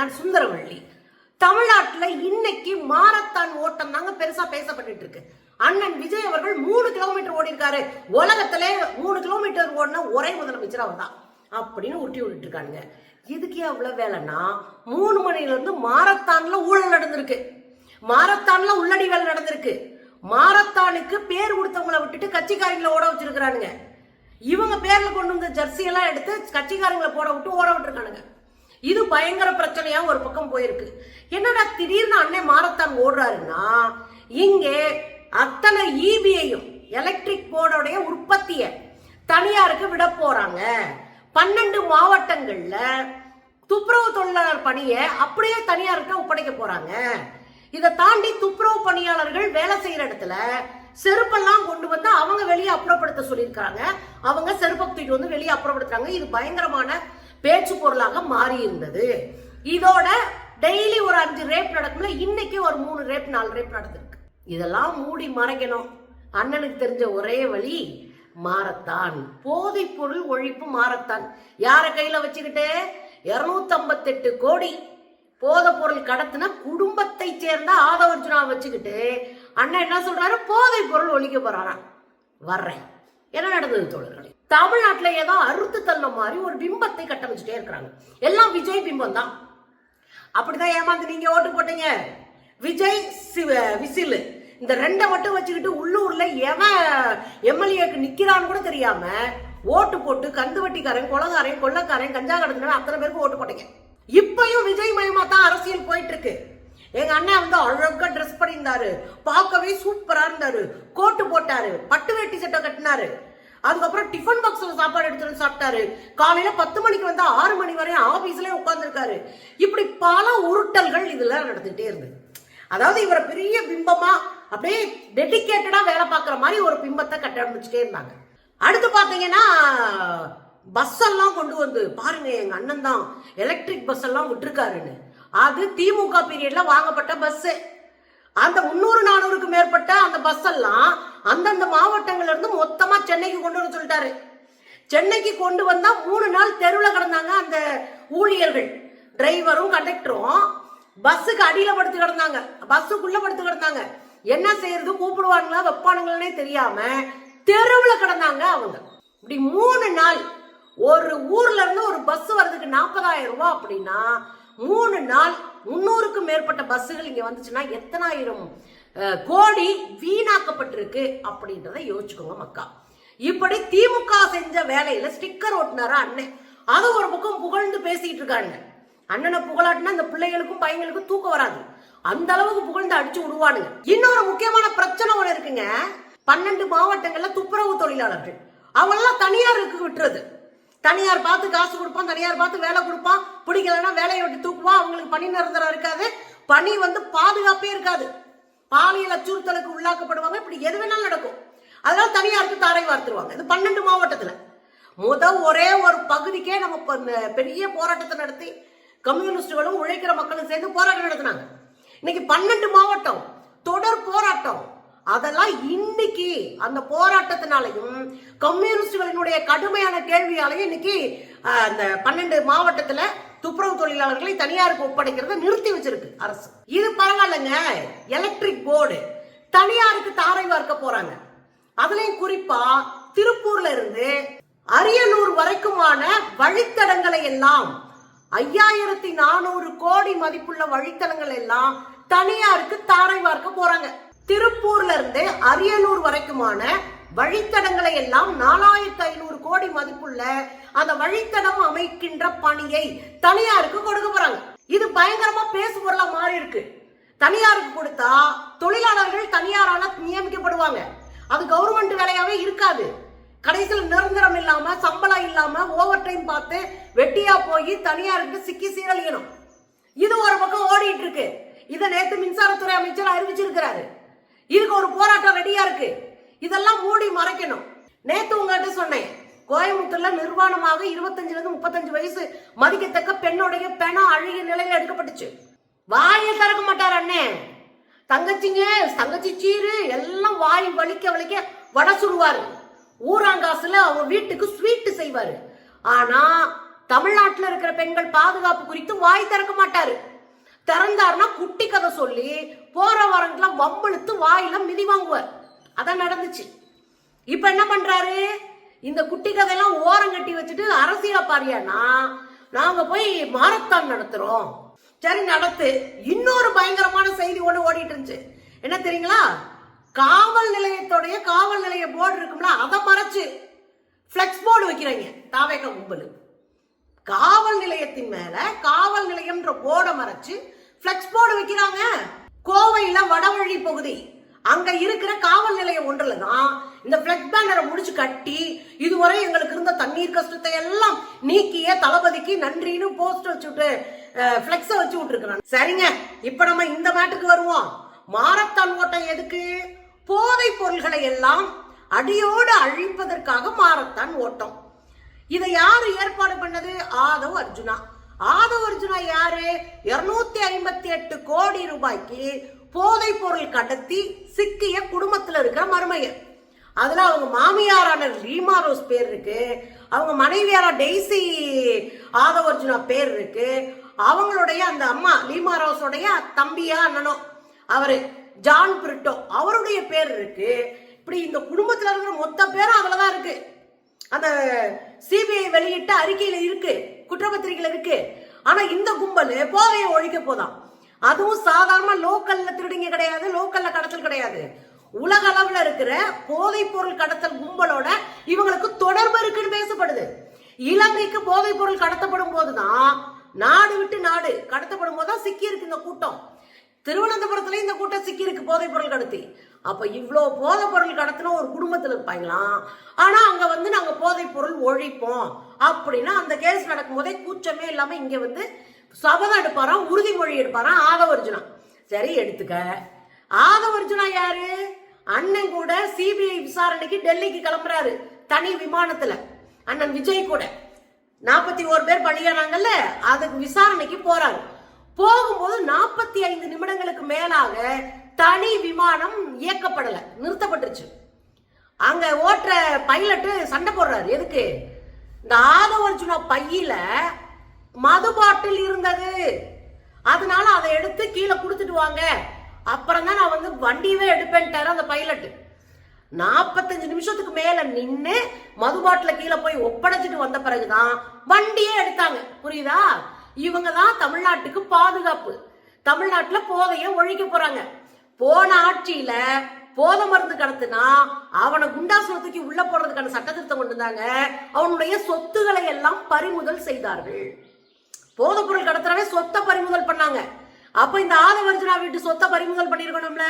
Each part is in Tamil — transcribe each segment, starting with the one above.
நான் சுந்தரவள்ளி. தமிழ்நாட்டில் இன்னைக்கு மாரத்தான் ஓட்டம் தாங்க பெருசா பேசப்பட்டு இருக்கு. அண்ணன் விஜய் அவர்கள் 3 கிலோமீட்டர் ஓடி இருக்காரு. உலகத்திலே 3 கிலோமீட்டர் ஓடின ஒரே முதலமைச்சர் அவர் தான் அப்படின்னு உருட்டி விட்டு இருக்காங்க. இதுக்கே அவ்வளவு வேலைன்னா 3 மணில இருந்து மாரத்தான்ல ஊழல் நடந்திருக்கு, மாரத்தான்ல உள்ளடி வேலை நடந்திருக்கு. மாரத்தானுக்கு பேர் கொடுத்தவங்களை விட்டுட்டு கட்சிக்காரங்களை ஓட வச்சிருக்கிறானுங்க. இவங்க பேர்ல கொண்டு வந்த ஜெர்சி எல்லாம் எடுத்து கட்சிக்காரங்களை போட விட்டு ஓட விட்டுருக்கானுங்க. இது பயங்கர பிரச்சனையா ஒரு பக்கம் போயிருக்கு. என்னடா திடீர்னு அண்ணன் மாரத்தான் ஓடுறாருன்னா, இங்கே அத்தனை ஈபியையும் எலக்ட்ரிக் போர்டோடைய உற்பத்தியை தனியாருக்கு விட போறாங்க. 12 மாவட்டங்கள்ல துப்புரவு தொழிலாளர் பணியை அப்படியே தனியாருக்கு ஒப்படைக்க போறாங்க. இதை தாண்டி துப்புரவு பணியாளர்கள் வேலை செய்யற இடத்துல செருப்பெல்லாம் கொண்டு வந்து அவங்க வெளியே அப்புறப்படுத்த சொல்லியிருக்காங்க. அவங்க செருப்பை தூக்கிட்டு வந்து வெளியே அப்புறப்படுத்துறாங்க. இது பயங்கரமான பேச்சு பொருளாக மாறி இருந்தது. இதோட டெய்லி ஒரு 5 ரேப் நடக்கும்ல, இன்னைக்கு ஒரு 3 ரேப் 4 ரேப் நடந்திருக்கு. இதெல்லாம் மூடி மறைக்கணும். அண்ணனுக்கு தெரிஞ்ச ஒரே வழி மாரத்தான், போதை பொருள் ஒழிப்பு மாரத்தான். யார கையில வச்சுக்கிட்டு 258 கோடி போதை பொருள் கடத்தின குடும்பத்தை சேர்ந்த ஆதவர்ஜுனா வச்சுக்கிட்டு அண்ணன் என்ன சொல்றாரு, போதை பொருள் ஒழிக்க போறாராம். வர்றேன். என்ன நடந்தது தோழர்களே? தமிழ்நாட்டுல ஏதோ அறுத்து தள்ள மாதிரி ஒரு பிம்பத்தை கட்டமைச்சுட்டே இருக்கிறாங்க. எல்லாம் விஜய் பிம்பம் தான். அப்படிதான் ஏமாந்து நீங்க ஓட்டு போட்டீங்க. விஜய் விசில் இந்த 2 மட்டும் வச்சுக்கிட்டு உள்ளூர்ல எவன் எம்எல்ஏக்கு நிக்கிறான்னு கூட தெரியாம ஓட்டு போட்டு கந்து வட்டிக்காரன், கொலகாரன், கொள்ளக்காரன், கஞ்சா கடத்தின அத்தனை பேருக்கு ஓட்டு போட்டீங்க. இப்பயும் விஜய் மயமா தான் அரசியல் போயிட்டு இருக்கு. எங்க அண்ணன் வந்து அழகா ட்ரெஸ் பண்ணியிருந்தாரு, பார்க்கவே சூப்பரா இருந்தாரு, கோட்டு போட்டாரு, பட்டு வேட்டி சட்டை கட்டினாரு, அதுக்கப்புறம் டிஃபன் பாக்ஸ்ல சாப்பாடு எடுத்துட்டு சாப்பிட்டாரு, காலையில 10 மணிக்கு வந்து 6 மணி வரையும் ஆபீஸ்ல உட்கார்ந்துருக்காரு. இப்படி பல உருட்டல்கள் இதுல நடந்துட்டே இருந்தது. அதாவது இவரை பெரிய பிம்பமா அப்படியே டெடிகேட்டடா வேலை பார்க்குற மாதிரி ஒரு பிம்பத்தை கட்டமைச்சுட்டே இருந்தாங்க. அடுத்து பாத்தீங்கன்னா பஸ் எல்லாம் கொண்டு வந்து பாருங்க, எங்க அண்ணன் தான் எலக்ட்ரிக் பஸ் எல்லாம் விட்டுருக்காருன்னு. அது திமுக பீரியட்ல வாங்கப்பட்ட பஸ். அந்த 300-400க்கு மேற்பட்ட அந்த பஸ் எல்லாம் அந்தந்த மாவட்டங்கள்ல இருந்து மொத்தமா சென்னைக்கு கொண்டு வர சொல்லிட்டாரு. சென்னைக்கு கொண்டு வந்தா 3 நாள் தெருவில் கிடந்தாங்க அந்த ஊழியர்கள், டிரைவரும் கண்டக்டரும். பஸ்ஸுக்கு அடியில படுத்து கிடந்தாங்க, பஸ்ஸுக்குள்ள படுத்து கிடந்தாங்க. என்ன செய்யறது, கூப்பிடுவாங்களா வைப்பானுங்களே தெரியாம தெருவில் கிடந்தாங்க அவங்க. இப்படி 3 நாள் ஒரு ஊர்ல இருந்து ஒரு பஸ் வர்றதுக்கு 40,000 ரூபாய் அப்படின்னா 3 நாள் 300க்கும் மேற்பட்ட பஸ்ஸுகள் இங்க வந்துச்சுன்னா எத்தனாயிரம் கோடி வீணாக்கப்பட்டிருக்கு அப்படின்றத யோசிச்சுக்கோங்க மக்கா. இப்படி திமுக செஞ்ச வேலையில ஸ்டிக்கர் ஓட்டுனாரா அண்ணன், அது ஒரு பக்கம் புகழ்ந்து பேசிட்டு இருக்காங்க. அண்ணனை புகழாட்டினா இந்த பிள்ளைகளுக்கும் பையங்களுக்கும் தூக்கம் வராது, அந்த அளவுக்கு புகழ்ந்து அடிச்சு விடுவானுங்க. இன்னொரு முக்கியமான பிரச்சனை ஒண்ணு இருக்குங்க. 12 மாவட்டங்கள்ல துப்புரவு தொழிலாளர்கள் அவங்கெல்லாம் தனியாருக்கு விட்டுறது. தனியார் பார்த்து காசு கொடுப்பான், தனியார் பார்த்து வேலை கொடுப்பான், பிடிக்கலன்னா வேலையை விட்டு தூக்குவான். அவங்களுக்கு பணி நிரந்தரம் இருக்காது, பணி வந்து பாதுகாப்பே இருக்காது, பாலியல் அச்சுறுத்தலுக்கு உள்ளாக்கப்படுவாங்க. இப்படி எது வேணாலும் நடக்கும். அதனால தனியாருக்கு தாரை வார்த்துருவாங்க. இது 12 மாவட்டத்துல ஒரே ஒரு பகுதிக்கே நம்ம பெரிய போராட்டத்தை நடத்தி கம்யூனிஸ்டுகளும் உழைக்கிற மக்களும் சேர்ந்து போராட்டம் நடத்தினாங்க. இன்னைக்கு 12 மாவட்டம் தொடர் போராட்டம். அதெல்லாம் இன்னைக்கு அந்த போராட்டத்தினாலையும் கம்யூனிஸ்டுகளினுடைய கடுமையான கேள்வியாலையும் இன்னைக்கு அந்த 12 மாவட்டத்துல துப்புரவு தொழிலாளர்களை தனியாருக்கு ஒப்படைக்கிறத நிறுத்தி வச்சிருக்கு அரசு. இது பரவாயில்லைங்க. எலக்ட்ரிக் போர்டு தனியாருக்கு தாரை வார்க்க போறாங்க. அதுலயும் குறிப்பா திருப்பூர்ல இருந்து அரியலூர் வரைக்குமான வழித்தடங்களை எல்லாம் 5400 கோடி மதிப்புள்ள வழித்தடங்கள் எல்லாம் தனியாருக்கு தாரை வார்க்க போறாங்க. திருப்பூர்ல இருந்து அரியலூர் வரைக்குமான வழித்தடங்களை எல்லாம் 4500 கோடி மதிப்புள்ள அந்த வழித்தடம் அமைக்கின்ற பணியை தனியாருக்கு கொடுக்க போறாங்க. இது பயங்கரமா பேசு பொருளா மாறி இருக்கு. தனியாருக்கு கொடுத்தா தொழிலாளர்கள் தனியாரால நியமிக்கப்படுவாங்க. அது கவர்மெண்ட் வேலையாவே இருக்காது. கடைசியில் நிரந்தரம் இல்லாம, சம்பளம் இல்லாம, ஓவர் டைம் பார்த்து வெட்டியா போய் தனியாருக்கு சிக்கி சீரழியணும். இது ஒரு பக்கம் ஓடிட்டு இருக்கு. இதை நேற்று மின்சாரத்துறை அமைச்சர் அறிவிச்சிருக்கிறாரு. இதுக்கு ஒரு போராட்டம் ரெடியா இருக்கு. இதெல்லாம் மூடி மறைக்கணும். நேத்து உங்ககிட்ட சொன்னேன், கோயம்புத்தூர்ல நிர்வாணமாக 25 ல இருந்து 35 வயசு மதிக்கத்தக்க பெண்ணுடைய பெணம் அழுகிய நிலையில எடுக்கப்பட்டுச்சு. வாயை திறக்க மாட்டார் அண்ணே. தங்கச்சி சீரு எல்லாம் வாய் வலிக்க வலிக்க வடை சுடுவாரு. ஊராங்காசுல அவங்க வீட்டுக்கு ஸ்வீட் செய்வாரு. ஆனா தமிழ்நாட்டுல இருக்கிற பெண்கள் பாதுகாப்பு குறித்து வாய் திறக்க மாட்டாரு. திறந்தாருன்னா குட்டி கதை சொல்லி போற வரங்கெல்லாம் வம்பிழுத்து வாயில மிதி வாங்குவார். அதான் நடந்துச்சு. இப்ப என்ன பண்றாரு? இந்த குட்டி கதையெல்லாம் ஓரம் கட்டி வச்சுட்டு அரசியல் பாரியானா நாங்க போய் மாரத்தான் நடத்துறோம். சரி நடத்து. இன்னொரு பயங்கரமான செய்தி ஒண்ணு ஓடிட்டு இருந்துச்சு. என்ன தெரியுங்களா? காவல் நிலையத்தோடைய காவல் நிலைய போர்டு இருக்கும்ல, அதை மறைச்சு பிளெக்ஸ் போர்டு வைக்கிறாங்க தாவேக கும்பல். காவல் நிலையத்தின் மேல காவல் நிலையம்ன்ற போர்டை மறைச்சு பிளெக்ஸ் போர்டு வைக்கிறாங்க. கோவையில வடவழி பகுதி அங்க இருக்கிற காவல் நிலையம் ஒன்றுல தான் இந்த பிளெக்ஸ் பேனரை முடிச்சு கட்டி இதுவரை எங்களுக்கு இருந்த தண்ணீர் கஷ்டத்தை எல்லாம் நீக்கிய தளபதிக்கு நன்றின்னு போஸ்ட் வச்சுட்டு பிளெக்ஸ வச்சு விட்டுருக்காங்க. சரிங்க, இப்ப நம்ம இந்த மேட்டுக்கு வருவோம். மாரத்தான் ஓட்டம் எதுக்கு? போதை பொருள்களை எல்லாம் அடியோடு அழிப்பதற்காக மாரத்தான் ஓட்டம். இதை யாரு ஏற்பாடு பண்ணது? ஆதவ் அர்ஜுனா. ஆதவ் அர்ஜுனா யாரு? 258 கோடி ரூபாய்க்கு போதை பொருள் கடத்தி சிக்கிய குடும்பத்துல இருக்கிற மருமையர். அதுல அவங்க மாமியாரான லீமா ரோஸ் பேர் இருக்கு, அவங்க மனைவியார டெய்சி ஆதவ் அர்ஜுனா பேர் இருக்கு, அவங்களுடைய அந்த அம்மா லீமா ரோஸோடைய தம்பியா அண்ணனோ அவரு ஜான் பிரிட்டோ அவருடைய பேர் இருக்கு. இப்படி இந்த குடும்பத்துல இருக்கிற மொத்த பேரும் அதுலதான் இருக்கு. அந்த சிபிஐ வெளியிட்ட அறிக்கையில இருக்கு, குற்றப்பத்திரிகையில இருக்கு. ஆனா இந்த கும்பல் போதையை ஒழிக்க போதான். அதுவும் சாதாரண லோக்கல்ல திருடிங்க கிடையாது, லோக்கல்ல கடத்தல் கிடையாது. உலக அளவுல இருக்கிற போதை பொருள் கடத்தல் கும்பலோட இவங்களுக்கு தொடர்பு இருக்குன்னு பேசப்படுது. இலங்கைக்கு போதை பொருள் கடத்தப்படும் போதுதான், நாடு விட்டு நாடு கடத்தப்படும் போதுதான் சிக்கி இருக்கு இந்த கூட்டம். திருவனந்தபுரத்துல இந்த கூட்டம் சிக்கி இருக்கு போதை பொருள் கடத்தி. அப்ப இவ்வளவு போதை பொருள் கடத்தின ஒரு குடும்பத்துல இருப்பாங்களாம். ஆனா அங்க வந்து நாங்க போதை பொருள் ஒழிப்போம் அப்படின்னா அந்த கேஸ் நடக்கும் போதே கூச்சமே இல்லாம இங்க வந்து சபதம் எடுப்பாராம், உறுதிமொழி எடுப்பாராம் ஆதவ் அர்ஜுனா. சரி எடுத்துக்க. ஆதவ் அர்ஜுனா யாரு? அண்ணன் கூட சிபிஐ விசாரணைக்கு டெல்லிக்கு கிளம்புறாரு தனி விமானத்துல. அண்ணன் விஜய் கூட 41 பேர் பலியானாங்கல்ல, அதுக்கு விசாரணைக்கு போறாரு. போகும்போது 45 நிமிடங்களுக்கு மேலாக தனி விமானம் இயக்கப்படல, நிறுத்தப்பட்டுருச்சு. அங்க ஓட்டுற பைலட்டு சண்டை போடுறாரு. எதுக்கு? இந்த ஆதவ் அர்ஜுனா பையில மது பாட்டில் இருந்தது, அதனால அதை எடுத்து கீழே கொடுத்துட்டு வாங்க, அப்புறம் தான் நான் வந்து வண்டியவே எடுப்பேன்ட்டாரு அந்த பைலட். 45 நிமிஷத்துக்கு மேல நின்று மது பாட்டில கீழே போய் ஒப்படைச்சிட்டு வந்த பிறகுதான் வண்டியே எடுத்தாங்க. புரியுதா? இவங்க தான் தமிழ்நாட்டுக்கு பாதுகாப்பு. தமிழ்நாட்டுல போதைய ஒழிக்க போறாங்க. போன ஆட்சியில போதை மருந்து கடத்தினா அவனை குண்டாசுரத்துக்கு உள்ள போறதுக்கான சட்டத்திருத்தம் கொண்டு வந்தாங்க. அவனுடைய சொத்துக்களை எல்லாம் பறிமுதல் செய்தார்கள். போதை பொருள் கடத்துறவே சொத்தை பறிமுதல் பண்ணாங்க. அப்ப இந்த ஆதவ் அர்ஜுனா வீட்டு சொத்தை பறிமுதல் பண்ணிருக்கணும்ல.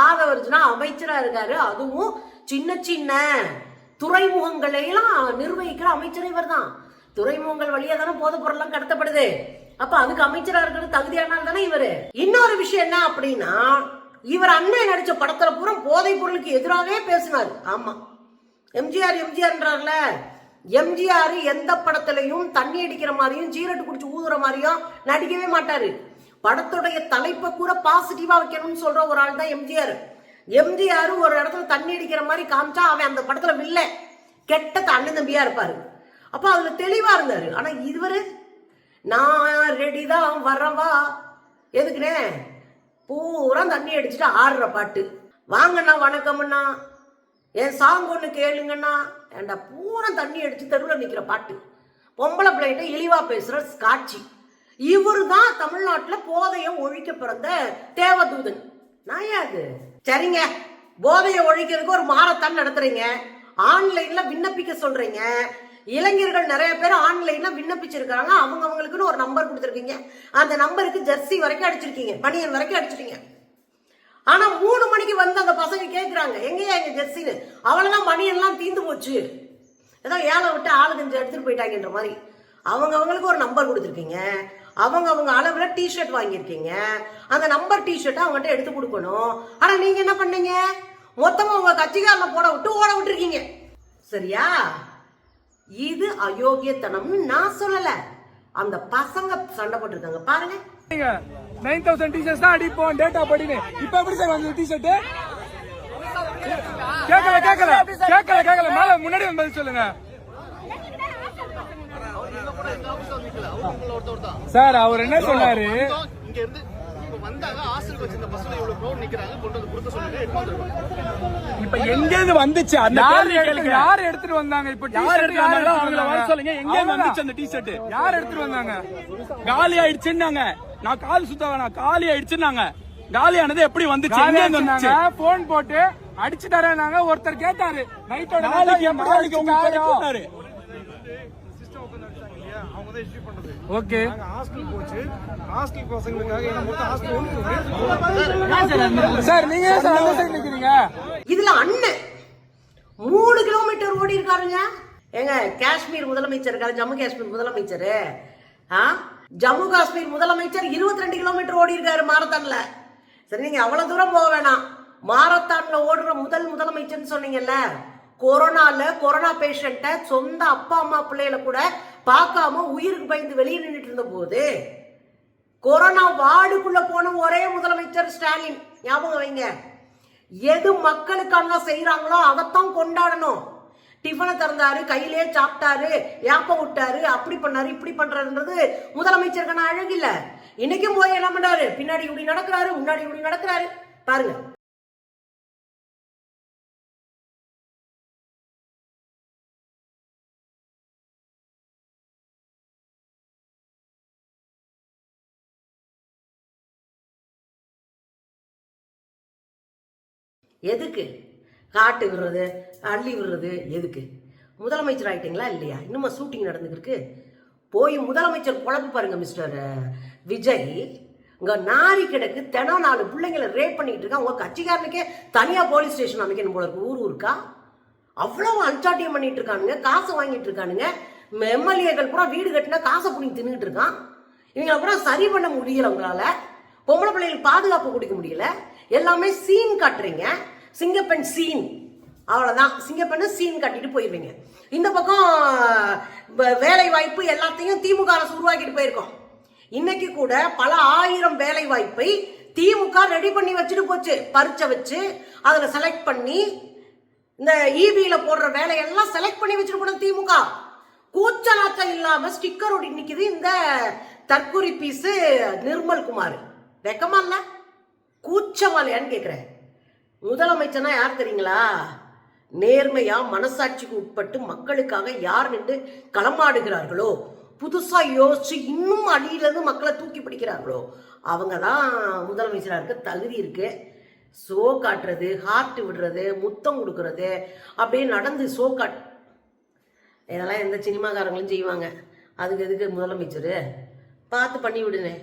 ஆதவ் அர்ஜுனா அமைச்சரா இருக்காரு. அதுவும் சின்ன சின்ன துறைமுகங்களை எல்லாம் நிர்வகிக்கிற அமைச்சர் இவர் தான். துறைமுகங்கள் வழியா தானே போதை பொருள் எல்லாம் கடத்தப்படுது. அப்ப அதுக்கு அமைச்சரா இருக்கிறது தகுதியானால் தானே இவரு. இன்னொரு விஷயம் என்ன அப்படின்னா, இவர் அண்ணன் நடிச்ச படத்துல பூரா போதை பொருளுக்கு எதிராகவே பேசினாரு. ஆமா, எம்ஜிஆர்ன்றார்ல, எம்ஜிஆர் எந்த படத்திலையும் தண்ணி அடிக்கிற மாதிரியும் சீரட்டு குடிச்சு ஊதுற மாதிரியும் நடிக்கவே மாட்டாரு. படத்துடைய தலைப்பை கூட பாசிட்டிவா வைக்கணும்னு சொல்ற ஒரு ஆள் தான் எம்ஜிஆர். எம்ஜிஆர் ஒரு இடத்துல தண்ணி அடிக்கிற மாதிரி காமிச்சா அவன் அந்த படத்துல வில்ல கெட்ட அண்ணன் தம்பியா இருப்பாரு. அப்ப அதுல தெளிவா இருந்தாரு. ஆனா இதுவரை நான் ரெடிதான் வரவா, எதுக்குனே பூரா தண்ணி அடிச்சுட்டு ஆடுற பாட்டு. வாங்கண்ணா வணக்கம்ண்ணா, என் சாங் ஒண்ணு கேளுங்கண்ணா, ஏண்டா பூரா தண்ணி அடிச்சு தெருவில் நிக்கிற பாட்டு. பொம்பளை பிள்ளைகிட்ட இழிவா பேசுற காட்சி. இவரு தான் தமிழ்நாட்டுல போதைய ஒழிக்க பிறந்த தேவதூதன். நான் யாது? சரிங்க, போதைய ஒழிக்கிறதுக்கு ஒரு மாரத்தான் நடத்துறீங்க, ஆன்லைன்ல விண்ணப்பிக்க சொல்றீங்க. இளைஞர்கள் நிறைய பேர் ஆன்லைன்ல விண்ணப்பிச்சிருக்காங்க. அவங்களுக்குன்னு ஒரு நம்பர் கொடுத்துருக்கீங்க. அந்த நம்பருக்கு ஜெர்சி வரைக்கும் அடிச்சிருக்கீங்க, பனியன் வரைக்கும் அடிச்சிருக்கீங்க. ஆனா 3 மணிக்கு வந்து அந்த பசங்க கேட்கிறாங்க எங்கேயா எங்க ஜெர்சின்னு. அவளதான் பனியன்லாம் தீந்து போச்சு, ஏதோ ஏழை விட்டு ஆளு கொஞ்சம் எடுத்துட்டு போயிட்டாங்கன்ற மாதிரி. அவங்களுக்கு ஒரு நம்பர் கொடுத்துருக்கீங்க. அவங்க அளவுல டிஷர்ட் வாங்கியிருக்கீங்க. அந்த நம்பர் டிஷர்ட் அவங்ககிட்ட எடுத்து கொடுக்கணும். ஆனா நீங்க என்ன பண்ணீங்க? மொத்தமா உங்க கட்சிக்காரனை போட விட்டு ஓட விட்டுருக்கீங்க. சரியா? இது அயோக்கியத்தனம்னு நான் சொல்லல, அந்த பசங்க சண்டை போட்டுருக்காங்க பாருங்க. 9000 டீஷர்ட்ஸ் தான் அடிப்போம் டேட்டா படின்னு. இப்ப எப்படி சார் வந்து டீஷர்ட் கேட்கல மேல முன்னாடி வந்து சொல்லுங்க. சார் அவர் என்ன சொன்னாரு? இங்க இருந்து இப்ப வந்தாங்க ஹாஸ்டலுக்கு வச்சிருந்த பஸ்ல இவ்வளவு க்ரௌட் நிக்கிறாங்க, கொண்டு வந்து கொடுக்க சொல்லுங்க, எடுத்து வந்துருவாங்க. இப்ப எங்க இருந்து வந்துச்சு அந்த யார் எடுத்துட்டு வந்தாங்க? இப்ப யார் எடுத்துட்டு வந்தாங்களோ அவங்கள வர சொல்லுங்க. எங்க வந்துச்சு அந்த டி-ஷர்ட்? யார் எடுத்துட்டு வந்தாங்க? காலி ஆயிடுச்சுன்னாங்க. நான் கால் சுத்த வேணாம், காலி ஆயிடுச்சுன்னாங்க. காலியானது எப்படி வந்துச்சு? எங்க இருந்து வந்துச்சு? போன் போட்டு அடிச்சு தரேன்னாங்க. ஒருத்தர் கேட்டாரு நைட்டோட நாளைக்கு எப்படி உங்களுக்கு கூப்பிட்டாரு? ஓகே சார், நீங்க ஏன் சார் அந்த சைடு நிக்கிறீங்க? இதுல அண்ணன் 3 கிலோமீட்டர் ஓடி இருக்காருங்க. ஏங்க, காஷ்மீர் முதலமைச்சர் இருக்காரு, ஜம்மு காஷ்மீர் முதலமைச்சர். ஜம்மு காஷ்மீர் முதலமைச்சர் 22 கிலோமீட்டர் ஓடி இருக்காரு மாரத்தான்ல. சரி, நீங்க அவ்வளவு தூரம் போக வேணாம். மாரத்தான்ல ஓடுற முதலமைச்சர்னு சொன்னீங்கல்ல, கொரோனா பேஷண்ட சொந்த அப்பா அம்மா பிள்ளைகளை கூட பார்க்காம உயிருக்கு பயந்து வெளியே நின்றுட்டு இருந்த போது கொரோனா வார்டுக்குள்ள போன ஒரே முதலமைச்சர் ஸ்டாலின். ஞாபகம் வைங்க. எது மக்களுக்காக செய்யறாங்களோ அதைத்தான் கொண்டாடணும். டிஃபனை திறந்தாரு, கையிலே சாப்பிட்டாரு, ஏப்ப விட்டாரு, அப்படி பண்ணாரு, இப்படி பண்றாருன்றது முதலமைச்சருக்கான அழகு இல்ல. இன்னைக்கும் போய் என்ன பண்றாரு? பின்னாடி இப்படி நடக்கிறாரு, முன்னாடி இப்படி நடக்கிறாரு. பாருங்க. எதுக்கு காட்டு விடுறது, அள்ளி விடுறது? எதுக்கு? முதலமைச்சர் ஆயிட்டீங்களா இல்லையா? இன்னுமா ஷூட்டிங் நடந்துருக்கு? போய் முதலமைச்சர் குழப்பு பாருங்க மிஸ்டர் விஜய். இங்க நாரி கிடக்கு, தினம் 4 பிள்ளைங்களை ரேப் பண்ணிட்டு இருக்கா. உங்க கட்சிக்காரனுக்கே தனியா போலீஸ் ஸ்டேஷன் அமைக்கணும் போல இருக்கு. ஊருக்கா அவ்வளவு அன்சாட்டியம் பண்ணிட்டு இருக்கானுங்க, காசை வாங்கிட்டு இருக்கானுங்க. எம்எல்ஏக்கள் பூரா வீடு கட்டினா காசை புடிங்கி தின்னுட்டு இருக்கான். இவங்க பூரா சரி பண்ண முடியல. உங்களால பொம்பளை பிள்ளைகளுக்கு பாதுகாப்பு கொடுக்க முடியல. எல்லாமே சீன் காட்டுறீங்க. சிங்கப்பெண் சீன், அவ்வளவுதான். சிங்கப்பெண்ணு சீன் காட்டிட்டு போயிருவீங்க. இந்த பக்கம் வேலை வாய்ப்பு எல்லாத்தையும் திமுக அரசு உருவாக்கிட்டு போயிருக்கோம். இன்னைக்கு கூட பல 1000 வேலை வாய்ப்பை திமுக ரெடி பண்ணி வச்சுட்டு போச்சு. பரிச்சை வச்சு அதுல செலக்ட் பண்ணி இந்த இபியில போடுற வேலையெல்லாம் செலக்ட் பண்ணி வச்சுட்டு போன திமுக. கூச்ச நாச்சம் இல்லாம ஸ்டிக்கர் ஒட்டி நிக்குது இந்த தற்கொலை பீஸ் நிர்மல் குமார். வெக்கமா இல்ல? கூச்சமாலையான்னு கேக்குறேன். முதலமைச்சர்னா யார் தெரியுங்களா? நேர்மையா மனசாட்சிக்கு உட்பட்டு மக்களுக்காக யார் நின்று களமாடுகிறார்களோ, புதுசா யோசிச்சு இன்னும் அடியிலிருந்து மக்களை தூக்கி பிடிக்கிறார்களோ அவங்கதான் முதலமைச்சரா இருக்க தகுதி இருக்கு. சோ காட்டுறது, ஹார்ட் விடுறது, முத்தம் கொடுக்கறது, அப்படியே நடந்து சோ காட், இதெல்லாம் எந்த சினிமாக்காரங்களும் செய்வாங்க. அதுக்கு எதுக்கு முதலமைச்சர்? பார்த்து பண்ணி விடுனே.